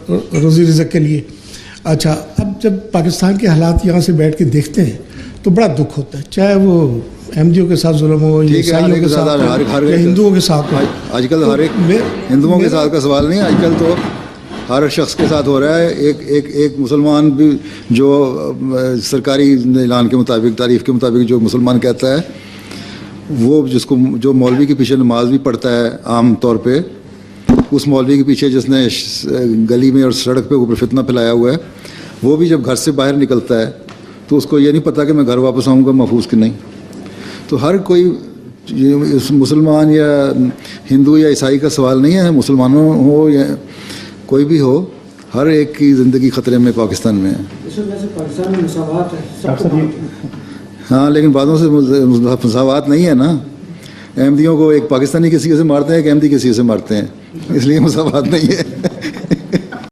روزی رزق کے لیے. اچھا, اب جب پاکستان کے حالات یہاں سے بیٹھ کے دیکھتے ہیں تو بڑا دکھ ہوتا ہے, چاہے وہ احمدیوں کے ساتھ ظلم ہو یا عیسائیوں کے ساتھ یا ہندوؤں کے ساتھ ہو. آج کل ہر ایک ہندوؤں کے ساتھ کا سوال نہیں, آج کل تو ہر شخص کے ساتھ ہو رہا ہے. ایک مسلمان بھی جو سرکاری اعلان کے مطابق, تعریف کے مطابق جو مسلمان کہتا ہے, وہ جس کو جو مولوی کے پیچھے نماز بھی پڑھتا ہے عام طور پہ, اس مولوی کے پیچھے جس نے گلی میں اور سڑک پہ اوپر فتنہ پھیلایا ہوا ہے, وہ بھی جب گھر سے باہر نکلتا ہے تو اس کو یہ نہیں پتہ کہ میں گھر واپس آؤں گا محفوظ کہ نہیں. تو ہر کوئی مسلمان یا ہندو یا عیسائی کا سوال نہیں ہے, مسلمانوں ہو یا کوئی بھی ہو, ہر ایک کی زندگی خطرے میں پاکستان میں ہے. پاکستان میں مساوات ہے, ہاں, لیکن بعضوں سے مساوات نہیں ہے نا. احمدیوں کو ایک پاکستانی کسی سے مارتے ہیں, ایک احمدی کسی سے مارتے ہیں, اس لیے مساوات نہیں ہے.